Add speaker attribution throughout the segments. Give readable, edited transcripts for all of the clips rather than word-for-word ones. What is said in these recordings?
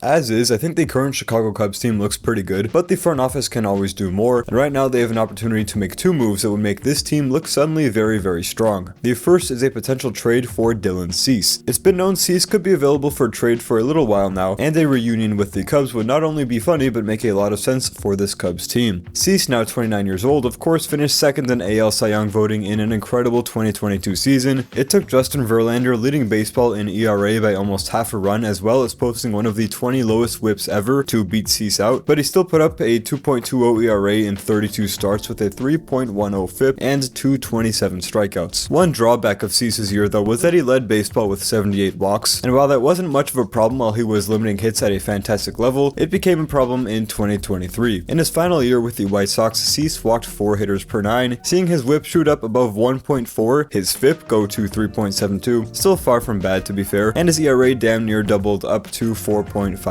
Speaker 1: As is, I think the current Chicago Cubs team looks pretty good, but the front office can always do more, and right now they have an opportunity to make two moves that would make this team look suddenly very strong. The first is a potential trade for Dylan Cease. It's been known Cease could be available for trade for a little while now, and a reunion with the Cubs would not only be funny but make a lot of sense for this Cubs team. Cease, now 29 years old, of course finished second in AL Cy Young voting in an incredible 2022 season. It took Justin Verlander leading baseball in ERA by almost half a run, as well as posting one of the 20 lowest whips ever to beat Cease out, but he still put up a 2.20 ERA in 32 starts with a 3.10 FIP and 227 strikeouts. One drawback of Cease's year though was that he led baseball with 78 walks, and while that wasn't much of a problem while he was limiting hits at a fantastic level, it became a problem in 2023. In his final year with the White Sox, Cease walked 4 hitters per 9, seeing his whip shoot up above 1.4, his FIP go to 3.72, still far from bad to be fair, and his ERA damn near doubled up to 4.58,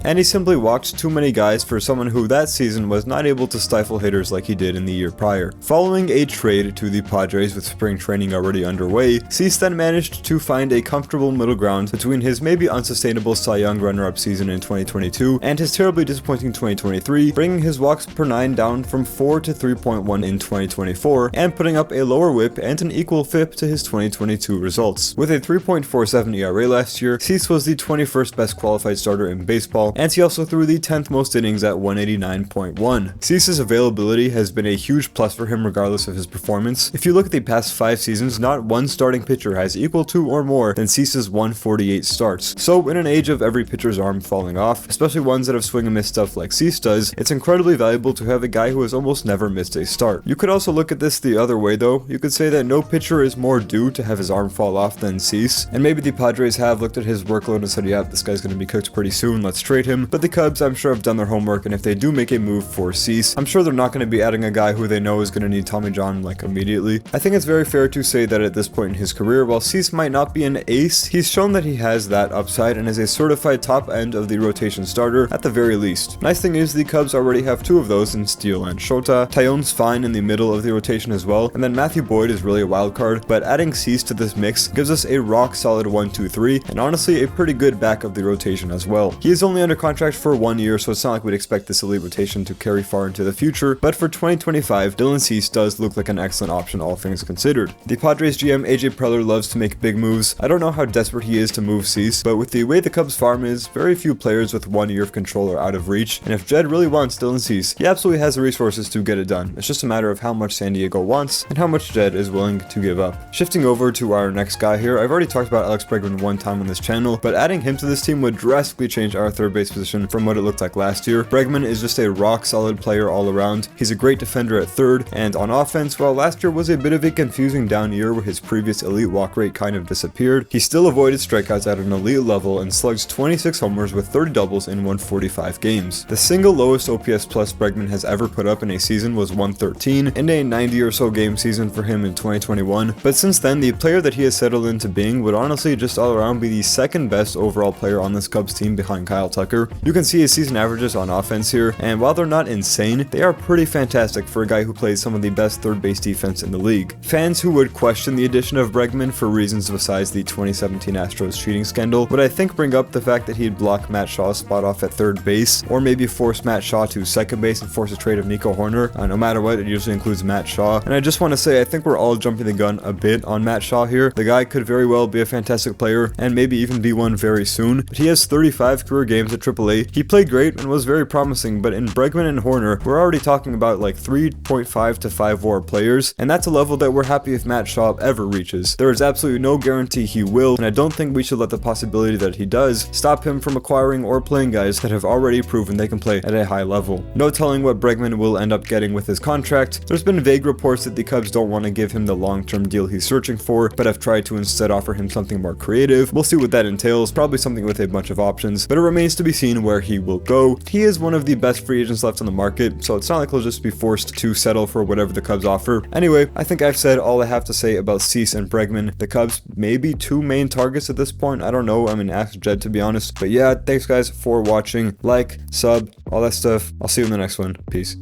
Speaker 1: and he simply walked too many guys for someone who that season was not able to stifle hitters like he did in the year prior. Following a trade to the Padres with spring training already underway, Cease then managed to find a comfortable middle ground between his maybe unsustainable Cy Young runner-up season in 2022 and his terribly disappointing 2023, bringing his walks per 9 down from 4 to 3.1 in 2024, and putting up a lower whip and an equal FIP to his 2022 results. With a 3.47 ERA last year, Cease was the 21st best qualified starter in baseball, and he also threw the 10th most innings at 189.1. Cease's availability has been a huge plus for him regardless of his performance. If you look at the past 5 seasons, not one starting pitcher has equal to or more than Cease's 148 starts. So in an age of every pitcher's arm falling off, especially ones that have swing and miss stuff like Cease does, it's incredibly valuable to have a guy who has almost never missed a start. You could also look at this the other way though. You could say that no pitcher is more due to have his arm fall off than Cease, and maybe the Padres have looked at his workload and said, yeah, this guy's going to be cooked pretty soon, let's trade him. But the Cubs, I'm sure, have done their homework, and if they do make a move for Cease, I'm sure they're not going to be adding a guy who they know is going to need Tommy John like immediately. I think it's very fair to say that at this point in his career, while Cease might not be an ace, he's shown that he has that upside and is a certified top end of the rotation starter at the very least. Nice thing is the Cubs already have 2 of those in Steele and Shota. Tyon's fine in the middle of the rotation as well, and then Matthew Boyd is really a wild card, but adding Cease to this mix gives us a rock solid 1-2-3, and honestly a pretty good back of the rotation as well. He is only under contract for 1 year, so it's not like we'd expect this elite rotation to carry far into the future, but for 2025, Dylan Cease does look like an excellent option all things considered. The Padres GM AJ Preller loves to make big moves. I don't know how desperate he is to move Cease, but with the way the Cubs farm is, very few players with 1 year of control are out of reach, and if Jed really wants Dylan Cease, he absolutely has the resources to get it done. It's just a matter of how much San Diego wants and how much Jed is willing to give up. Shifting over to our next guy here, I've already talked about Alex Bregman one time on this channel, but adding him to this team would drastically change our third base position from what it looked like last year. Bregman is just a rock solid player all around. He's a great defender at third, and on offense, while last year was a bit of a confusing down year where his previous elite walk rate kind of disappeared, he still avoided strikeouts at an elite level and slugs 26 homers with 30 doubles in 145 games. The single lowest OPS plus Bregman has ever put up in a season was 113 in a 90 or so game season for him in 2021, but since then the player that he has settled into being would honestly just all around be the second best overall player on this Cubs team behind Kyle Tucker. You can see his season averages on offense here, and while they're not insane, they are pretty fantastic for a guy who plays some of the best third base defense in the league. Fans who would question the addition of Bregman for reasons besides the 2017 Astros cheating scandal would I think bring up the fact that he'd block Matt Shaw's spot off at third base, or maybe force Matt Shaw to second base and force a trade of Nico Horner. No matter what, it usually includes Matt Shaw, and I just want to say I think we're all jumping the gun a bit on Matt Shaw here. The guy could very well be a fantastic player and maybe even be one very soon, but he has 35 career games at AAA. He played great and was very promising, but in Bregman and Horner, we're already talking about like 3.5 to 5 WAR players, and that's a level that we're happy if Matt Shaw ever reaches. There is absolutely no guarantee he will, and I don't think we should let the possibility that he does stop him from acquiring or playing guys that have already proven they can play at a high level. No telling what Bregman will end up getting with his contract. There's been vague reports that the Cubs don't want to give him the long-term deal he's searching for, but have tried to instead offer him something more creative. We'll see what that entails, probably something with a bunch of options, but it remains to be seen where he will go. He is one of the best free agents left on the market, so it's not like he'll just be forced to settle for whatever the Cubs offer. Anyway, I think I've said all I have to say about Cease and Bregman. The Cubs may be 2 main targets at this point. I don't know. I mean, ask Jed to be honest. But yeah, thanks guys for watching. Like, sub, all that stuff. I'll see you in the next one. Peace.